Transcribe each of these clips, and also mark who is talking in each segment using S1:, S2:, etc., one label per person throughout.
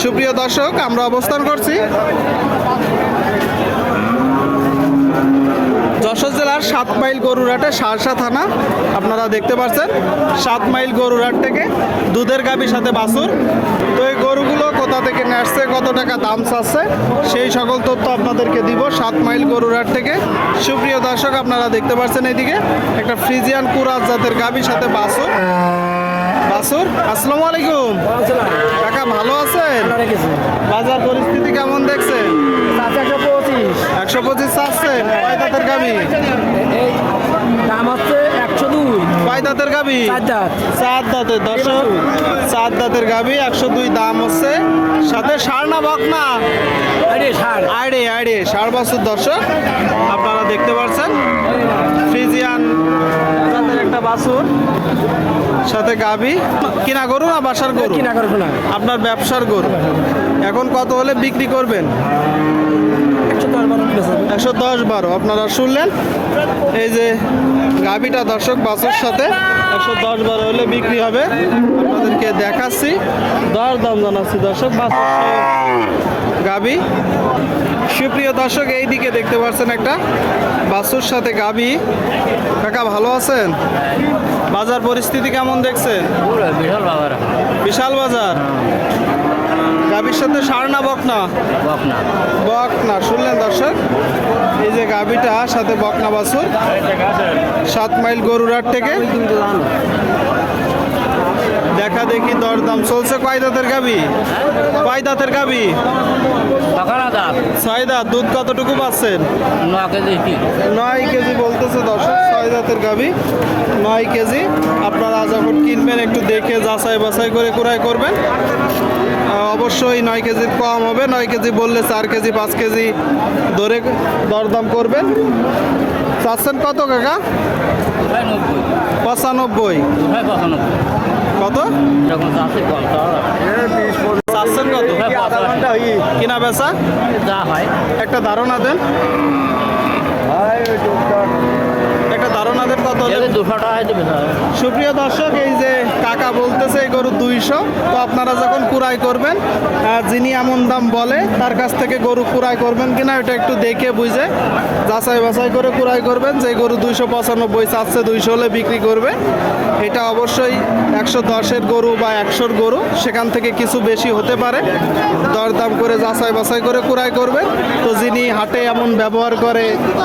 S1: সুপ্রিয় দর্শক, আমরা অবস্থান করছি যশোর জেলার 7 মাইল গরুরহাটে শার্শা থানা। আপনারা দেখতে পাচ্ছেন 7 মাইল গরুরহাট থেকে দুধের গাভীর সাথে বাছুর। তো এই গরুগুলো কোথা থেকে নিয়ে আসছে, কত টাকা দাম চাচ্ছে, সেই সকল তথ্য আপনাদেরকে দিব 7 মাইল গরুরহাট থেকে। সুপ্রিয় দর্শক, আপনারা দেখতে পাচ্ছেন এইদিকে একটা ফ্রিজিয়ান কুরাজ জাতের গাভীর সাথে বাছুর। আসসালামু আলাইকুম কাকা, ভালো আছেন? বাজার পরিস্থিতি কেমন দেখছেন? 125 চাচ্ছে। কয় দাঁতের গাভী?
S2: দাম হচ্ছে 102।
S1: কয় দাঁতের গাভী? 4 দাঁতের। দর্শক, 4 দাঁতের গাভী, 102 দাম হচ্ছে। সাথে ষাঁড় না বকনা? আইডে ষাঁড় বাছুর। দর্শক, আপনারা দেখতে পাচ্ছেন ফ্রিজিয়ান জাতের একটা বাছুর, সাথে গাভী। কিনা গরু না বাসার গরু?
S2: কিনা করবো না,
S1: আপনার ব্যবসার গরু। এখন কত হলে বিক্রি করবেন? 110-12। আপনারা শুনলেন, এই যে গাভীটা দর্শক বাছুর সাথে 110-12 হলে বিক্রি হবে। আপনাদেরকে দেখাচ্ছি, দর দাম জানাচ্ছি দর্শক। বাছুর গাভী। সুপ্রিয় দর্শক, এই দিকে দেখতে পাচ্ছেন একটা বাছুর সাথে গাভী। কাকা, ভালো আছেন? বাজার পরিস্থিতি কেমন দেখছেন? বিশাল বাজার। গাভীর সাথে ষাঁড় না বকনা? বকনা। শুনলেন দর্শক, এই যে গাভীটা সাথে বকনা বাছুর, 7 মাইল গরুরহাট থেকে। দেখা দেখি দরদাম চলছে। কয় দাঁতের গাভী? 6 দাঁত। দুধ কতটুকু পাচ্ছেন? 9 কেজি বলতেছে দর্শক। 6 দাঁতের গাভী, 9 কেজি। আপনারা যখন কিনবেন একটু দেখে যাচাই বাছাই করে ক্রয় করবেন। অবশ্যই 9 কেজির কম হবে। 9 কেজি বললে 4 কেজি 5 কেজি ধরে দরদাম করবেন। চাচ্ছেন কত কাকা? 95। কত চাচ্ছেন? কত কিনা বেচা? একটা ধারণা দেন, একটা ধারণা দেন কত?
S2: 200 টাকা।
S1: সুপ্রিয় দর্শক, এই যে কাকা বলতেছে এই গরু 200। তো আপনারা যখন কুড়াই করবেন, যিনি এমন দাম বলে তার কাছ থেকে গরু কুড়াই করবেন কিনা এটা একটু দেখে বুঝে যাচাই বাছাই করে কুড়াই করবেন। যে গরু 295 চাচ্ছে, 200 হলে বিক্রি করবে, এটা অবশ্যই 110-এর গরু বা 100-র গরু, সেখান থেকে কিছু বেশি হতে পারে। দরদাম করে যাচাই বাছাই করে কুড়াই করবেন। তো যিনি হাটে এমন ব্যবহার করে,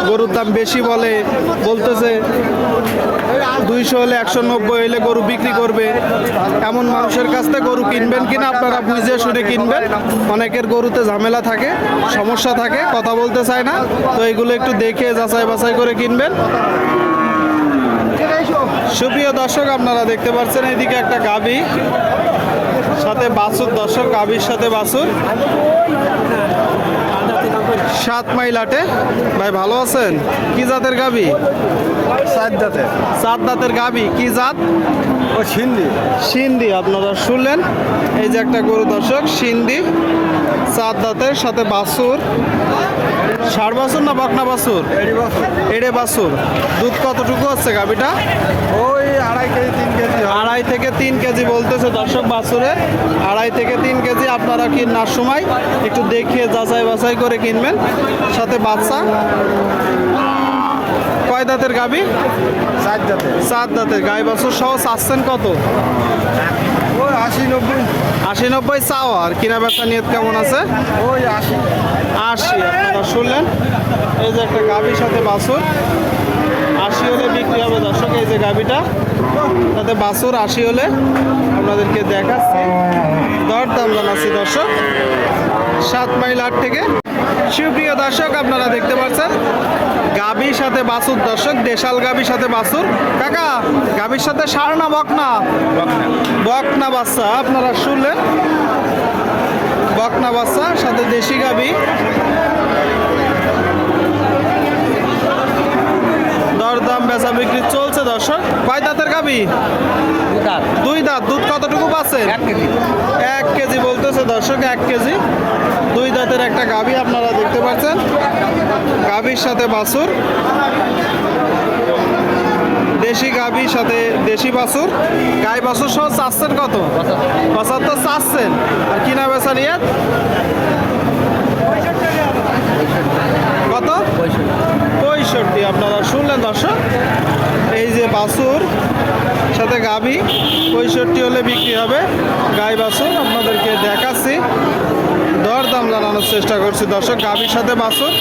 S1: গরুর দাম বেশি বলে, বলতেছে 200 হলে 190 হলে গরু বিক্রি করবে, এমন মানুষের কাছ থেকে গরু কিনবেন কিনা আপনারা বুঝে শুনে কিনবেন। অনেকের গরুতে ঝামেলা থাকে, সমস্যা থাকে, কথা বলতে চায় না। তো এগুলো একটু দেখে যাচাই বাছাই করে কিনবেন। সুপ্রিয় দর্শক, আপনারা দেখতে পাচ্ছেন এইদিকে একটা গাভী সাথে বাছুর। দর্শক, গাভীর সাথে বাছুর, 7 মাইল হাটে। ভাই, ভালো আছেন? কি জাতের গাভী?
S2: 4 দাঁতের।
S1: 4 দাঁতের গাভী। কি জাত?
S2: ও
S1: সিন্ধি। আপনারা শুনলেন, এই যে একটা গরু দর্শক, সিন্ধি, 4 দাঁতের সাথে বাছুর। ষাঁড় বাছুর না বকনা বাছুর? এড়ে বাছুর। দুধ কতটুকু হচ্ছে গাভীটা?
S2: ওই 2.5 কেজি 3 কেজি।
S1: 2.5 থেকে 3 কেজি বলতেছে দর্শক বাছুরের। 2.5 থেকে 3 কেজি। আপনারা কেনার সময় একটু দেখে যাচাই বাছাই করে কিনবেন। সাথে বাচ্চা। কয় দাঁতের গাভী?
S2: 4 দাঁতের।
S1: 4 দাঁতের। গাই বাছুর সহ চাচ্ছেন কত?
S2: ওই 80-90
S1: চাও। আর কিনা বেচা নিয়ত কেমন আছে?
S2: ওই 80।
S1: আপনারা শুনলেন, এই যে একটা গাভীর সাথে বাছুর, 80 হলে বিক্রি হবে দর্শক। এই যে গাভীটা সাথে বাছুর, 80 হলে আপনাদেরকে দেখাচ্ছি, দরদাম জানাচ্ছি দর্শক 7 মাইল হাট থেকে। সুপ্রিয় দর্শক, আপনারা দেখতে পাচ্ছেন গাভীর সাথে বাছুর। দর্শক, দেশাল গাভীর সাথে বাছুর। কাকা, গাভীর সাথে ষাঁড় না বকনা? বকনা বাচ্চা। আপনারা শুনলেন, বকনা বাচ্চা সাথে দেশি গাভী। দরদাম বেচা বিক্রি চলছে দর্শক। কয় দাঁতের গাভী? 2 দাঁত। দুধ কতটুকু পাচ্ছেন? 1 কেজি বলতেছে দর্শক। 1 কেজি। 2 দাঁতের একটা গাভী আপনারা দেখতে পাচ্ছেন। গাভীর সাথে বাছুর, দেশি গাভী সাথে দেশি বাছুর, গাই বাছুর সহ চাচ্ছেন কত? 75 চাচ্ছেন। আর কিনা বেচা নিয়ে কত? 65। আপনারা শুনলেন দর্শক, এই যে বাছুর সাথে গাভী 65 হলে বিক্রি হবে। গাই বাছুর আপনাদেরকে দেখাচ্ছি, দরদাম জানানোর চেষ্টা করছি দর্শক, গাভীর সাথে বাছুর।